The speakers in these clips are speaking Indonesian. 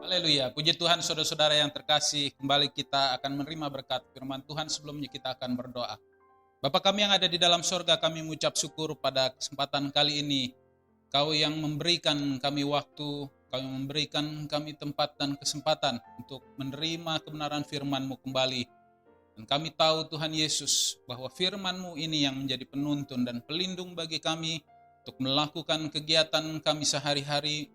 Haleluya, puji Tuhan saudara-saudara yang terkasih, kembali kita akan menerima berkat firman Tuhan. Sebelumnya kita akan berdoa. Bapa kami yang ada di dalam sorga, kami mengucap syukur pada kesempatan kali ini. Kau yang memberikan kami waktu, Kau yang memberikan kami tempat dan kesempatan untuk menerima kebenaran firman-Mu kembali. Dan kami tahu Tuhan Yesus bahwa firman-Mu ini yang menjadi penuntun dan pelindung bagi kami untuk melakukan kegiatan kami sehari-hari,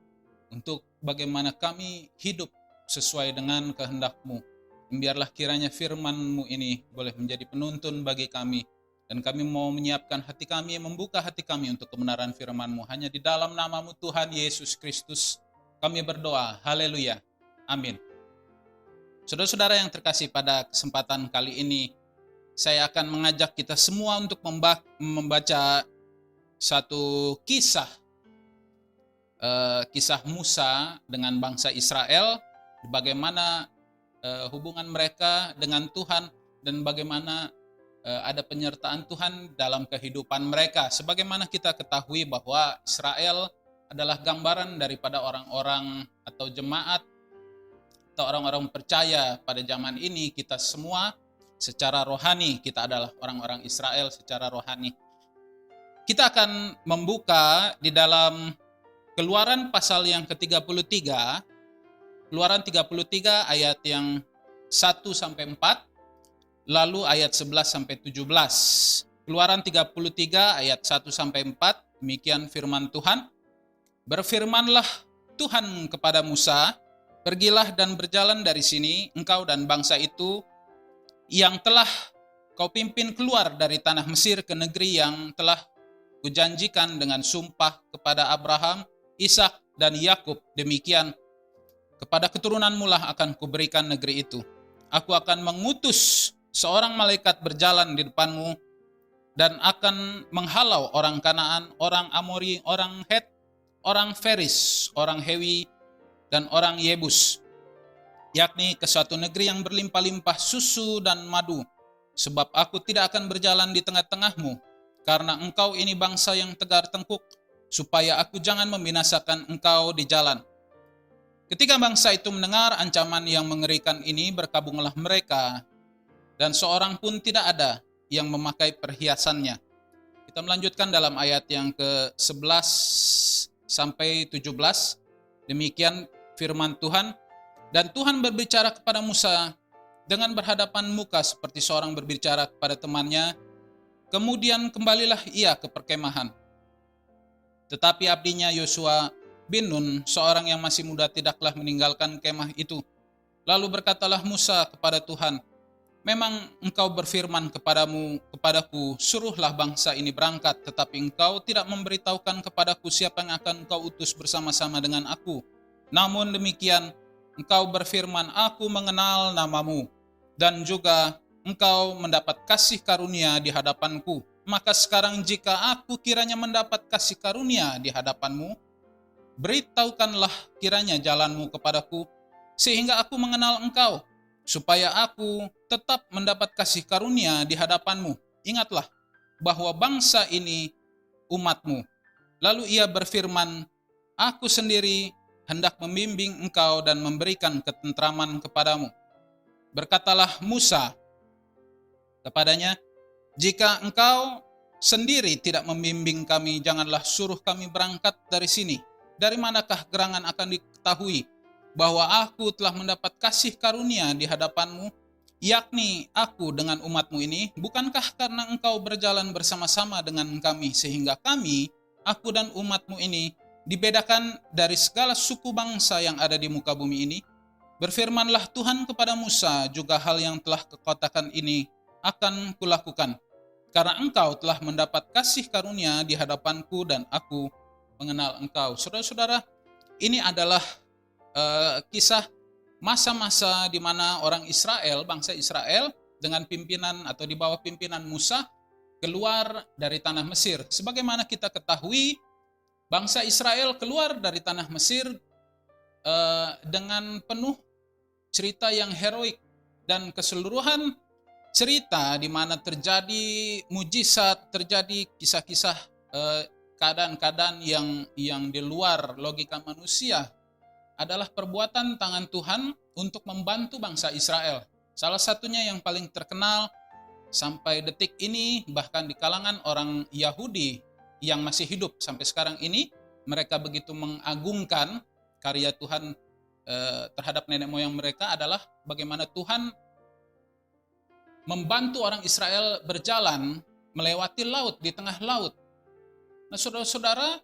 untuk bagaimana kami hidup sesuai dengan kehendak-Mu. Biarlah kiranya firman-Mu ini boleh menjadi penuntun bagi kami. Dan kami mau menyiapkan hati kami, membuka hati kami untuk kebenaran firman-Mu. Hanya di dalam nama-Mu Tuhan Yesus Kristus kami berdoa. Haleluya. Amin. Saudara-saudara yang terkasih, pada kesempatan kali ini saya akan mengajak kita semua untuk membaca satu kisah Musa dengan bangsa Israel, bagaimana hubungan mereka dengan Tuhan dan bagaimana ada penyertaan Tuhan dalam kehidupan mereka. Sebagaimana kita ketahui bahwa Israel adalah gambaran daripada orang-orang atau jemaat atau orang-orang percaya pada zaman ini. Kita semua secara rohani, kita adalah orang-orang Israel secara rohani. Kita akan membuka di dalam Keluaran pasal yang ke-33, Keluaran 33 ayat yang 1-4, lalu ayat 11-17. Keluaran 33 ayat 1-4, demikian firman Tuhan. Berfirmanlah Tuhan kepada Musa, pergilah dan berjalan dari sini, engkau dan bangsa itu yang telah kau pimpin keluar dari tanah Mesir ke negeri yang telah kujanjikan dengan sumpah kepada Abraham, Ishak dan Yakub. Demikian kepada keturunanmu lah akan kuberikan negeri itu. Aku akan mengutus seorang malaikat berjalan di depanmu dan akan menghalau orang Kanaan, orang Amori, orang Het, orang Feris, orang Hewi dan orang Yebus, yakni ke suatu negeri yang berlimpah-limpah susu dan madu. Sebab aku tidak akan berjalan di tengah-tengahmu, karena engkau ini bangsa yang tegar tengkuk, supaya aku jangan membinasakan engkau di jalan. Ketika bangsa itu mendengar ancaman yang mengerikan ini, berkabunglah mereka, dan seorang pun tidak ada yang memakai perhiasannya. Kita melanjutkan dalam ayat yang ke-11 sampai 17. Demikian firman Tuhan. Dan Tuhan berbicara kepada Musa dengan berhadapan muka seperti seorang berbicara kepada temannya. Kemudian kembalilah ia ke perkemahan. Tetapi abdinya Yosua bin Nun, seorang yang masih muda, tidaklah meninggalkan kemah itu. Lalu berkatalah Musa kepada Tuhan, memang engkau berfirman kepadaku, suruhlah bangsa ini berangkat, tetapi engkau tidak memberitahukan kepadaku siapa yang akan engkau utus bersama-sama dengan aku. Namun demikian, engkau berfirman, aku mengenal namamu, dan juga engkau mendapat kasih karunia di hadapanku. Maka sekarang jika aku kiranya mendapat kasih karunia di hadapanmu, beritahukanlah kiranya jalanmu kepadaku, sehingga aku mengenal engkau, supaya aku tetap mendapat kasih karunia di hadapanmu. Ingatlah bahwa bangsa ini umatmu. Lalu ia berfirman, aku sendiri hendak membimbing engkau dan memberikan ketentraman kepadamu. Berkatalah Musa kepadanya, jika engkau sendiri tidak membimbing kami, janganlah suruh kami berangkat dari sini. Dari manakah gerangan akan diketahui bahwa aku telah mendapat kasih karunia di hadapanmu, yakni aku dengan umatmu ini? Bukankah karena engkau berjalan bersama-sama dengan kami, sehingga kami, aku dan umatmu ini, dibedakan dari segala suku bangsa yang ada di muka bumi ini? Berfirmanlah Tuhan kepada Musa, juga hal yang telah kukatakan ini akan kulakukan, karena engkau telah mendapat kasih karunia di hadapanku dan aku mengenal engkau. Saudara-saudara, ini adalah kisah masa-masa di mana orang Israel, bangsa Israel dengan pimpinan atau di bawah pimpinan Musa keluar dari tanah Mesir. Sebagaimana kita ketahui, bangsa Israel keluar dari tanah Mesir dengan penuh cerita yang heroik dan keseluruhan cerita di mana terjadi mujizat, terjadi kisah-kisah keadaan-keadaan yang di luar logika manusia. adalah perbuatan tangan Tuhan untuk membantu bangsa Israel. Salah satunya yang paling terkenal sampai detik ini, bahkan di kalangan orang Yahudi yang masih hidup sampai sekarang ini, mereka begitu mengagungkan karya Tuhan terhadap nenek moyang mereka adalah bagaimana Tuhan membantu orang Israel berjalan melewati laut, di tengah laut. Nah, saudara-saudara,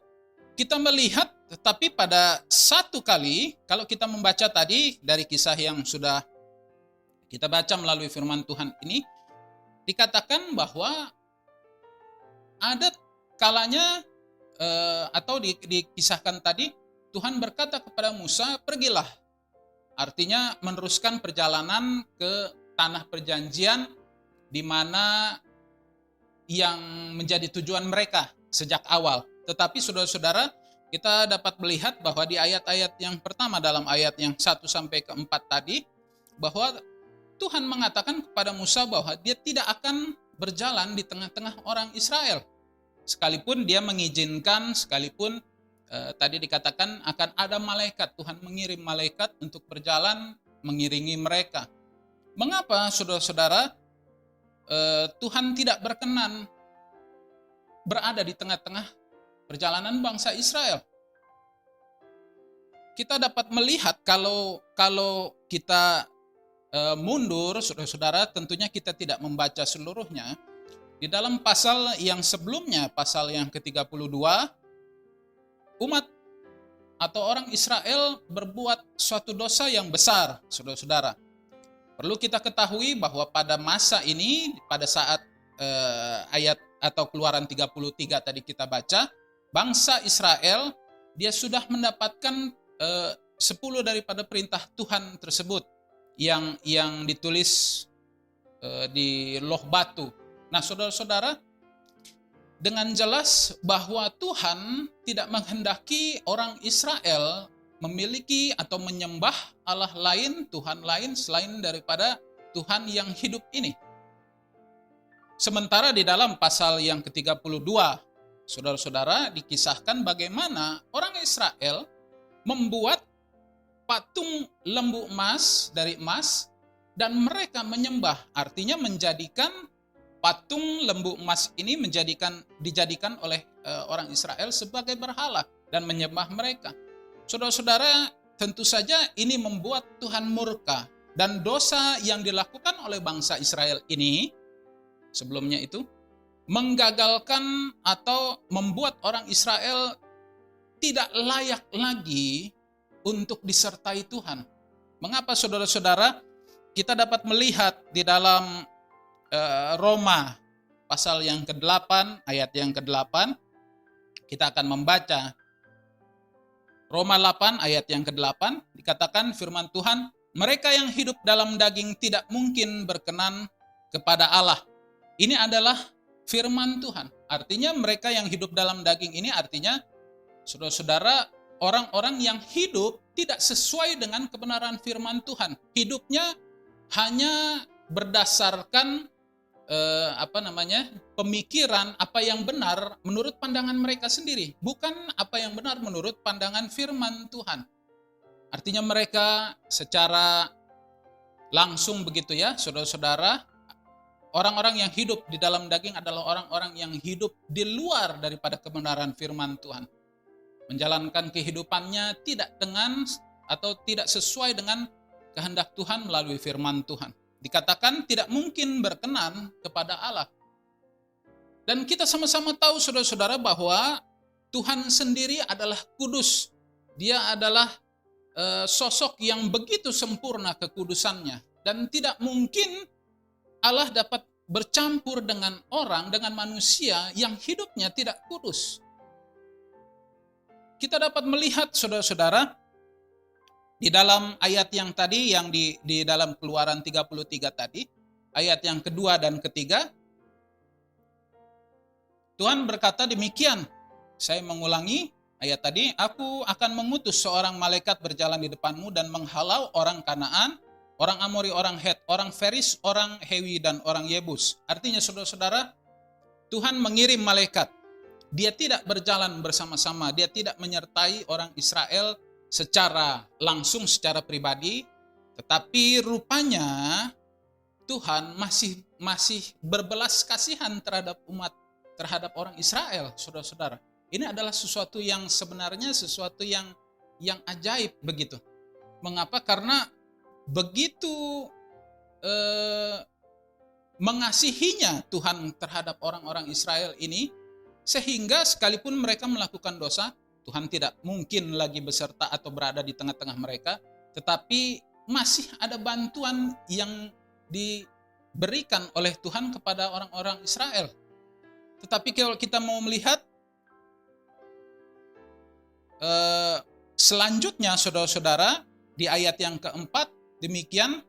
kita melihat, tetapi pada satu kali, kalau kita membaca tadi dari kisah yang sudah kita baca melalui firman Tuhan ini, dikatakan bahwa ada kalanya atau dikisahkan tadi, Tuhan berkata kepada Musa, pergilah. Artinya meneruskan perjalanan ke tanah perjanjian di mana yang menjadi tujuan mereka sejak awal. Tetapi saudara-saudara, kita dapat melihat bahwa di ayat-ayat yang pertama dalam ayat yang 1 sampai ke 4 tadi, bahwa Tuhan mengatakan kepada Musa bahwa dia tidak akan berjalan di tengah-tengah orang Israel. Sekalipun dia mengizinkan, sekalipun tadi dikatakan akan ada malaikat, Tuhan mengirim malaikat untuk berjalan mengiringi mereka. Mengapa saudara-saudara Tuhan tidak berkenan berada di tengah-tengah perjalanan bangsa Israel? Kita dapat melihat kalau kita mundur, saudara-saudara, tentunya kita tidak membaca seluruhnya. Di dalam pasal yang sebelumnya, pasal yang ke-32, umat atau orang Israel berbuat suatu dosa yang besar, saudara-saudara. Perlu kita ketahui bahwa pada masa ini, pada saat ayat atau Keluaran 33 tadi kita baca, bangsa Israel dia sudah mendapatkan 10 daripada perintah Tuhan tersebut yang ditulis di loh batu. Nah, saudara-saudara, dengan jelas bahwa Tuhan tidak menghendaki orang Israel memiliki atau menyembah Allah lain, Tuhan lain selain daripada Tuhan yang hidup ini. Sementara di dalam pasal yang ke-32, saudara-saudara, dikisahkan bagaimana orang Israel membuat patung lembu emas dari emas dan mereka menyembah, artinya menjadikan patung lembu emas ini dijadikan oleh orang Israel sebagai berhala dan menyembah mereka. Saudara-saudara, tentu saja ini membuat Tuhan murka, dan dosa yang dilakukan oleh bangsa Israel ini sebelumnya itu menggagalkan atau membuat orang Israel tidak layak lagi untuk disertai Tuhan. Mengapa saudara-saudara? Kita dapat melihat di dalam Roma pasal yang ke-8, ayat yang ke-8, kita akan membaca Roma 8 ayat yang ke-8, dikatakan firman Tuhan, mereka yang hidup dalam daging tidak mungkin berkenan kepada Allah. Ini adalah firman Tuhan. Artinya mereka yang hidup dalam daging ini artinya, saudara-saudara, orang-orang yang hidup tidak sesuai dengan kebenaran firman Tuhan. Hidupnya hanya berdasarkan pemikiran apa yang benar menurut pandangan mereka sendiri, bukan apa yang benar menurut pandangan firman Tuhan. Artinya mereka secara langsung begitu ya, saudara-saudara, orang-orang yang hidup di dalam daging adalah orang-orang yang hidup di luar daripada kebenaran firman Tuhan. Menjalankan kehidupannya tidak dengan atau tidak sesuai dengan kehendak Tuhan melalui firman Tuhan. Dikatakan tidak mungkin berkenan kepada Allah. Dan kita sama-sama tahu saudara-saudara bahwa Tuhan sendiri adalah kudus. Dia adalah sosok yang begitu sempurna kekudusannya. Dan tidak mungkin Allah dapat bercampur dengan orang, dengan manusia yang hidupnya tidak kudus. Kita dapat melihat saudara-saudara, di dalam ayat yang tadi, yang di dalam Keluaran 33 tadi, ayat yang kedua dan ketiga, Tuhan berkata demikian, saya mengulangi ayat tadi, aku akan mengutus seorang malaikat berjalan di depanmu dan menghalau orang Kanaan, orang Amori, orang Het, orang Feris, orang Hewi, dan orang Yebus. Artinya saudara-saudara, Tuhan mengirim malaikat. Dia tidak berjalan bersama-sama, dia tidak menyertai orang Israel secara langsung, secara pribadi, tetapi rupanya Tuhan masih berbelas kasihan terhadap orang Israel, saudara-saudara. Ini adalah sesuatu yang sebenarnya sesuatu yang ajaib begitu. Mengapa? Karena begitu mengasihinya Tuhan terhadap orang-orang Israel ini, sehingga sekalipun mereka melakukan dosa, Tuhan tidak mungkin lagi beserta atau berada di tengah-tengah mereka, tetapi masih ada bantuan yang diberikan oleh Tuhan kepada orang-orang Israel. Tetapi kalau kita mau melihat selanjutnya, saudara-saudara, di ayat yang keempat, demikian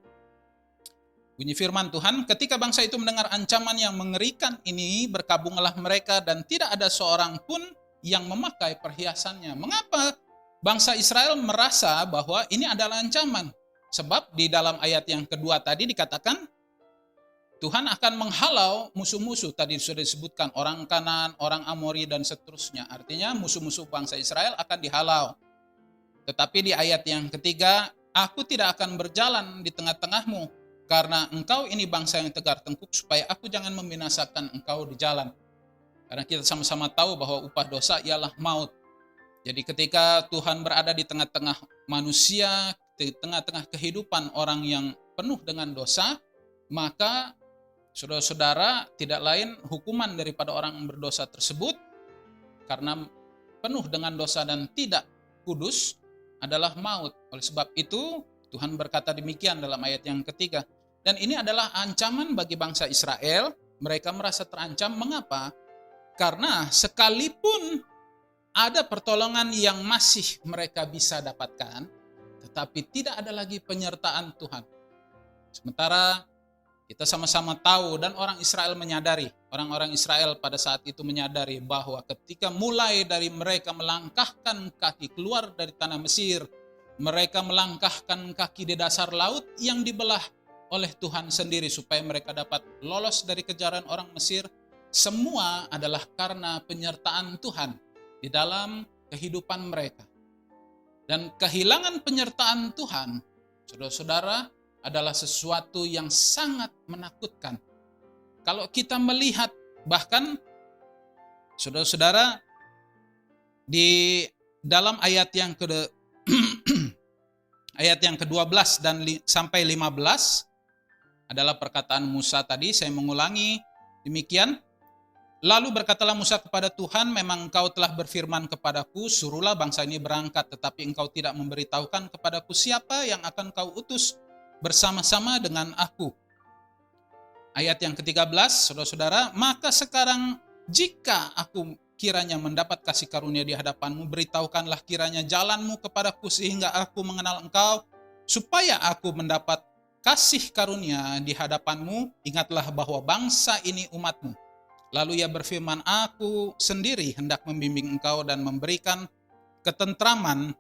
bunyi firman Tuhan, ketika bangsa itu mendengar ancaman yang mengerikan ini, berkabunglah mereka dan tidak ada seorang pun yang memakai perhiasannya. Mengapa bangsa Israel merasa bahwa ini adalah ancaman? Sebab di dalam ayat yang kedua tadi dikatakan Tuhan akan menghalau musuh-musuh. Tadi sudah disebutkan orang Kanaan, orang Amori, dan seterusnya. Artinya musuh-musuh bangsa Israel akan dihalau. Tetapi di ayat yang ketiga, aku tidak akan berjalan di tengah-tengahmu, karena engkau ini bangsa yang tegar tengkuk, supaya aku jangan membinasakan engkau di jalan. Karena kita sama-sama tahu bahwa upah dosa ialah maut. Jadi ketika Tuhan berada di tengah-tengah manusia, di tengah-tengah kehidupan orang yang penuh dengan dosa, maka saudara-saudara, tidak lain hukuman daripada orang yang berdosa tersebut karena penuh dengan dosa dan tidak kudus adalah maut. Oleh sebab itu Tuhan berkata demikian dalam ayat yang ketiga. Dan ini adalah ancaman bagi bangsa Israel. Mereka merasa terancam. Mengapa? Karena sekalipun ada pertolongan yang masih mereka bisa dapatkan, tetapi tidak ada lagi penyertaan Tuhan. Sementara kita sama-sama tahu dan orang Israel menyadari, orang-orang Israel pada saat itu menyadari bahwa ketika mulai dari mereka melangkahkan kaki keluar dari tanah Mesir, mereka melangkahkan kaki di dasar laut yang dibelah oleh Tuhan sendiri supaya mereka dapat lolos dari kejaran orang Mesir, semua adalah karena penyertaan Tuhan di dalam kehidupan mereka. Dan kehilangan penyertaan Tuhan, saudara-saudara, adalah sesuatu yang sangat menakutkan. Kalau kita melihat bahkan saudara-saudara di dalam ayat yang ke-12 dan sampai 15 adalah perkataan Musa tadi, saya mengulangi demikian. Lalu berkatalah Musa kepada Tuhan, memang engkau telah berfirman kepadaku, suruhlah bangsa ini berangkat, tetapi engkau tidak memberitahukan kepadaku siapa yang akan kau utus bersama-sama dengan aku. Ayat yang ke-13, saudara-saudara, maka sekarang jika aku kiranya mendapat kasih karunia di hadapanmu, beritahukanlah kiranya jalanmu kepadaku sehingga aku mengenal engkau, supaya aku mendapat kasih karunia di hadapanmu. Ingatlah bahwa bangsa ini umatmu. Lalu ia berfirman, aku sendiri hendak membimbing engkau dan memberikan ketentraman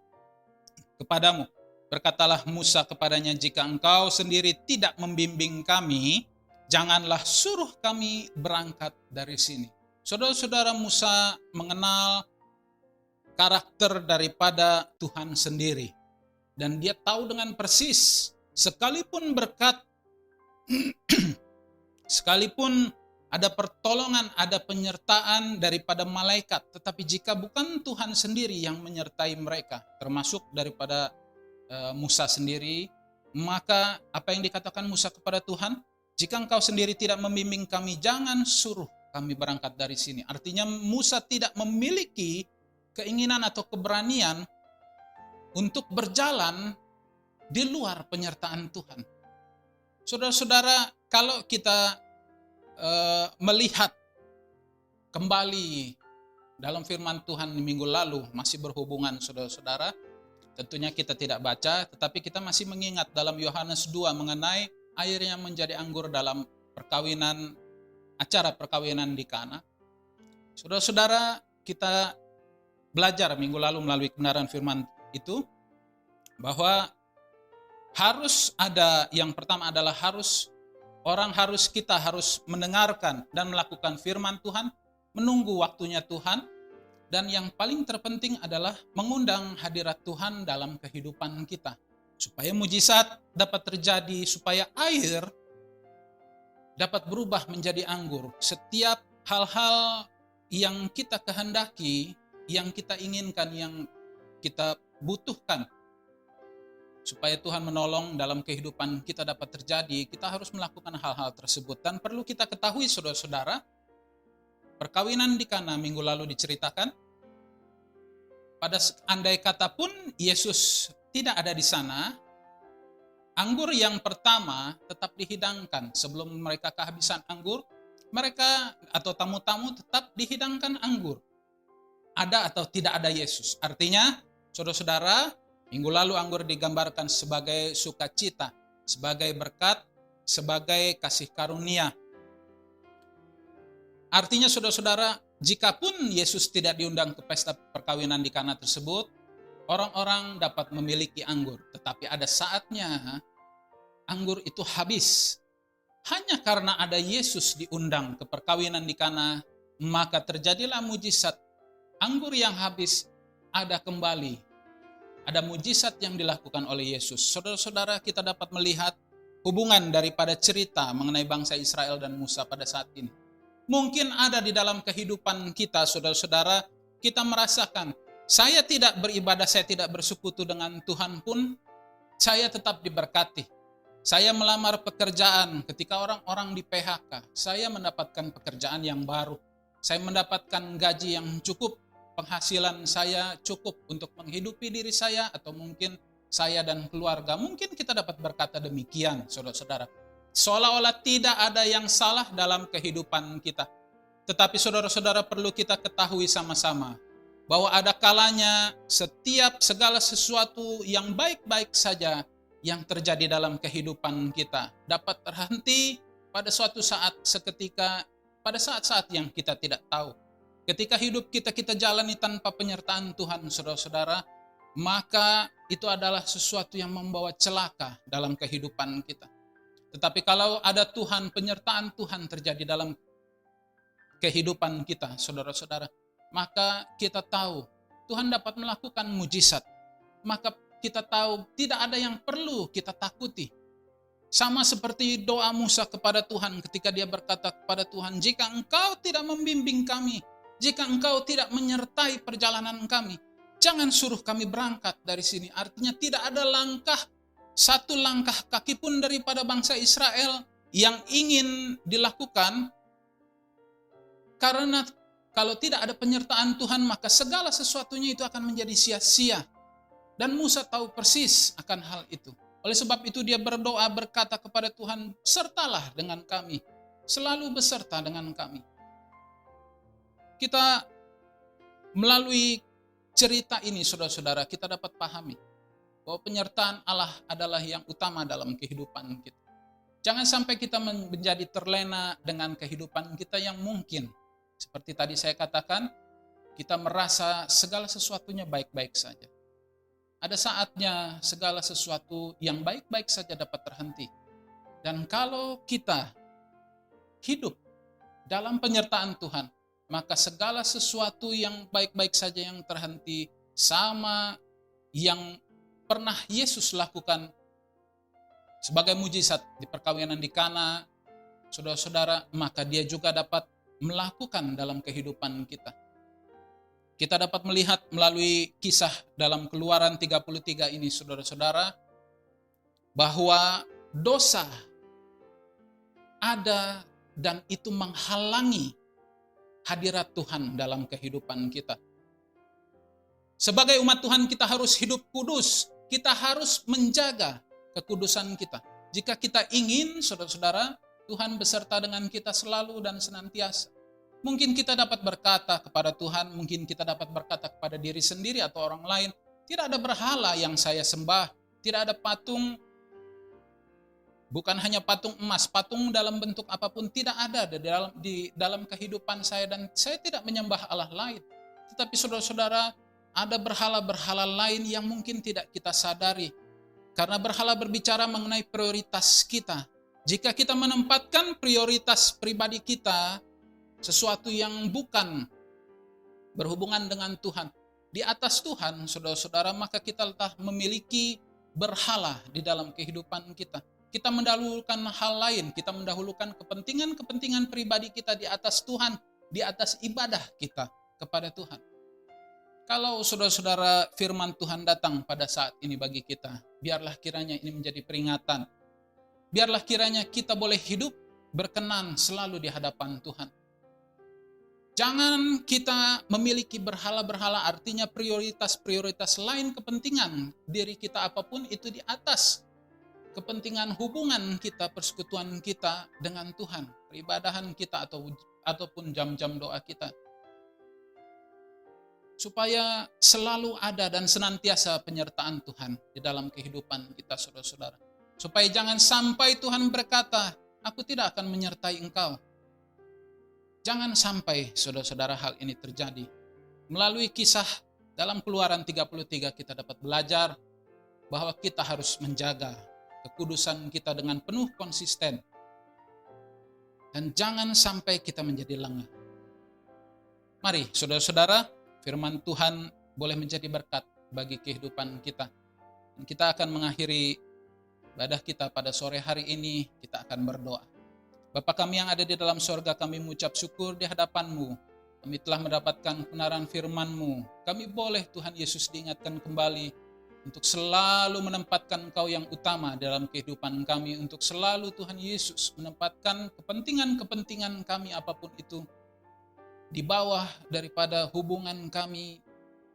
kepadamu. Berkatalah Musa kepadanya, jika engkau sendiri tidak membimbing kami, janganlah suruh kami berangkat dari sini. Saudara-saudara, Musa mengenal karakter daripada Tuhan sendiri. Dan dia tahu dengan persis, sekalipun berkat, sekalipun ada pertolongan, ada penyertaan daripada malaikat, tetapi jika bukan Tuhan sendiri yang menyertai mereka, termasuk daripada Musa sendiri, maka apa yang dikatakan Musa kepada Tuhan? Jika engkau sendiri tidak membimbing kami, jangan suruh kami berangkat dari sini. Artinya Musa tidak memiliki keinginan atau keberanian untuk berjalan di luar penyertaan Tuhan. Saudara-saudara, kalau kita melihat kembali dalam firman Tuhan minggu lalu, masih berhubungan saudara-saudara, tentunya kita tidak baca, tetapi kita masih mengingat dalam Yohanes 2 mengenai air yang menjadi anggur dalam perkawinan, acara perkawinan di Kana. Saudara-saudara, kita belajar minggu lalu melalui kebenaran firman itu, bahwa harus ada, yang pertama adalah kita harus mendengarkan dan melakukan firman Tuhan, menunggu waktunya Tuhan, Dan yang paling terpenting adalah mengundang hadirat Tuhan dalam kehidupan kita. Supaya mujizat dapat terjadi, supaya air dapat berubah menjadi anggur. Setiap hal-hal yang kita kehendaki, yang kita inginkan, yang kita butuhkan, supaya Tuhan menolong dalam kehidupan kita dapat terjadi, kita harus melakukan hal-hal tersebut. Dan perlu kita ketahui saudara-saudara, perkawinan di Kana minggu lalu diceritakan, pada andai kata pun Yesus tidak ada di sana, anggur yang pertama tetap dihidangkan. Sebelum mereka kehabisan anggur, mereka atau tamu-tamu tetap dihidangkan anggur. Ada atau tidak ada Yesus. Artinya, saudara-saudara, minggu lalu anggur digambarkan sebagai sukacita, sebagai berkat, sebagai kasih karunia. Artinya saudara-saudara, jikapun Yesus tidak diundang ke pesta perkawinan di Kana tersebut, orang-orang dapat memiliki anggur. Tetapi ada saatnya anggur itu habis. Hanya karena ada Yesus diundang ke perkawinan di Kana, maka terjadilah mujizat. Anggur yang habis ada kembali. Ada mujizat yang dilakukan oleh Yesus. Saudara-saudara, kita dapat melihat hubungan daripada cerita mengenai bangsa Israel dan Musa pada saat ini. Mungkin ada di dalam kehidupan kita, saudara-saudara, kita merasakan, saya tidak beribadah, saya tidak bersekutu dengan Tuhan pun, saya tetap diberkati. Saya melamar pekerjaan ketika orang-orang di PHK, saya mendapatkan pekerjaan yang baru. Saya mendapatkan gaji yang cukup, penghasilan saya cukup untuk menghidupi diri saya, atau mungkin saya dan keluarga. Mungkin kita dapat berkata demikian, saudara-saudara. Seolah-olah tidak ada yang salah dalam kehidupan kita. Tetapi saudara-saudara, perlu kita ketahui sama-sama bahwa ada kalanya setiap segala sesuatu yang baik-baik saja yang terjadi dalam kehidupan kita dapat terhenti pada suatu saat seketika, pada saat-saat yang kita tidak tahu. Ketika hidup kita jalani tanpa penyertaan Tuhan, saudara-saudara, maka itu adalah sesuatu yang membawa celaka dalam kehidupan kita. Tetapi kalau ada Tuhan, penyertaan Tuhan terjadi dalam kehidupan kita, saudara-saudara, maka kita tahu Tuhan dapat melakukan mujizat. Maka kita tahu tidak ada yang perlu kita takuti. Sama seperti doa Musa kepada Tuhan ketika dia berkata kepada Tuhan, jika engkau tidak membimbing kami, jika engkau tidak menyertai perjalanan kami, jangan suruh kami berangkat dari sini. Artinya tidak ada satu langkah kaki pun daripada bangsa Israel yang ingin dilakukan, karena kalau tidak ada penyertaan Tuhan, maka segala sesuatunya itu akan menjadi sia-sia. Dan Musa tahu persis akan hal itu. Oleh sebab itu dia berdoa, berkata kepada Tuhan, sertalah dengan kami, selalu beserta dengan kami. Kita melalui cerita ini, saudara-saudara, kita dapat pahami bahwa penyertaan Allah adalah yang utama dalam kehidupan kita. Jangan sampai kita menjadi terlena dengan kehidupan kita yang mungkin, seperti tadi saya katakan, kita merasa segala sesuatunya baik-baik saja. Ada saatnya segala sesuatu yang baik-baik saja dapat terhenti. Dan kalau kita hidup dalam penyertaan Tuhan, maka segala sesuatu yang baik-baik saja yang terhenti, sama yang pernah Yesus lakukan sebagai mujizat di perkawinan di Kana, saudara-saudara, maka dia juga dapat melakukan dalam kehidupan kita. Kita dapat melihat melalui kisah dalam Keluaran 33 ini, saudara-saudara, bahwa dosa ada dan itu menghalangi hadirat Tuhan dalam kehidupan kita. Sebagai umat Tuhan, kita harus hidup kudus. Kita harus menjaga kekudusan kita. Jika kita ingin, saudara-saudara, Tuhan beserta dengan kita selalu dan senantiasa. Mungkin kita dapat berkata kepada Tuhan, mungkin kita dapat berkata kepada diri sendiri atau orang lain, tidak ada berhala yang saya sembah, tidak ada patung, bukan hanya patung emas, patung dalam bentuk apapun tidak ada di dalam kehidupan saya, dan saya tidak menyembah Allah lain. Tetapi saudara-saudara, ada berhala-berhala lain yang mungkin tidak kita sadari. Karena berhala berbicara mengenai prioritas kita. Jika kita menempatkan prioritas pribadi kita, sesuatu yang bukan berhubungan dengan Tuhan. Di atas Tuhan, saudara-saudara, maka kita telah memiliki berhala di dalam kehidupan kita. Kita mendahulukan hal lain, kita mendahulukan kepentingan-kepentingan pribadi kita di atas Tuhan, di atas ibadah kita kepada Tuhan. Kalau saudara-saudara firman Tuhan datang pada saat ini bagi kita, biarlah kiranya ini menjadi peringatan. Biarlah kiranya kita boleh hidup berkenan selalu di hadapan Tuhan. Jangan kita memiliki berhala-berhala, artinya prioritas-prioritas lain kepentingan diri kita apapun itu di atas kepentingan hubungan kita, persekutuan kita dengan Tuhan, peribadahan kita ataupun jam-jam doa kita. Supaya selalu ada dan senantiasa penyertaan Tuhan di dalam kehidupan kita, saudara-saudara. Supaya jangan sampai Tuhan berkata, aku tidak akan menyertai engkau. Jangan sampai, saudara-saudara, hal ini terjadi. Melalui kisah dalam Keluaran 33 kita dapat belajar bahwa kita harus menjaga kekudusan kita dengan penuh konsisten. Dan jangan sampai kita menjadi lengah. Mari, saudara-saudara, firman Tuhan boleh menjadi berkat bagi kehidupan kita. Dan kita akan mengakhiri ibadah kita pada sore hari ini, kita akan berdoa. Bapa kami yang ada di dalam sorga, kami mengucap syukur di hadapan-Mu. Kami telah mendapatkan kebenaran firman-Mu. Kami boleh Tuhan Yesus diingatkan kembali untuk selalu menempatkan Engkau yang utama dalam kehidupan kami, untuk selalu Tuhan Yesus menempatkan kepentingan-kepentingan kami apapun itu di bawah daripada hubungan kami,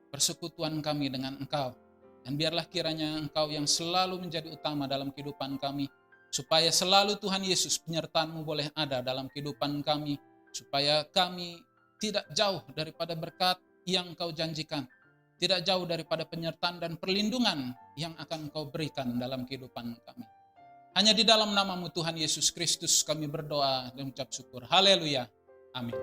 persekutuan kami dengan Engkau. Dan biarlah kiranya Engkau yang selalu menjadi utama dalam kehidupan kami, supaya selalu Tuhan Yesus penyertaan-Mu boleh ada dalam kehidupan kami, supaya kami tidak jauh daripada berkat yang Engkau janjikan, tidak jauh daripada penyertaan dan perlindungan yang akan Engkau berikan dalam kehidupan kami. Hanya di dalam nama-Mu Tuhan Yesus Kristus kami berdoa dan mengucap syukur. Haleluya. Amin.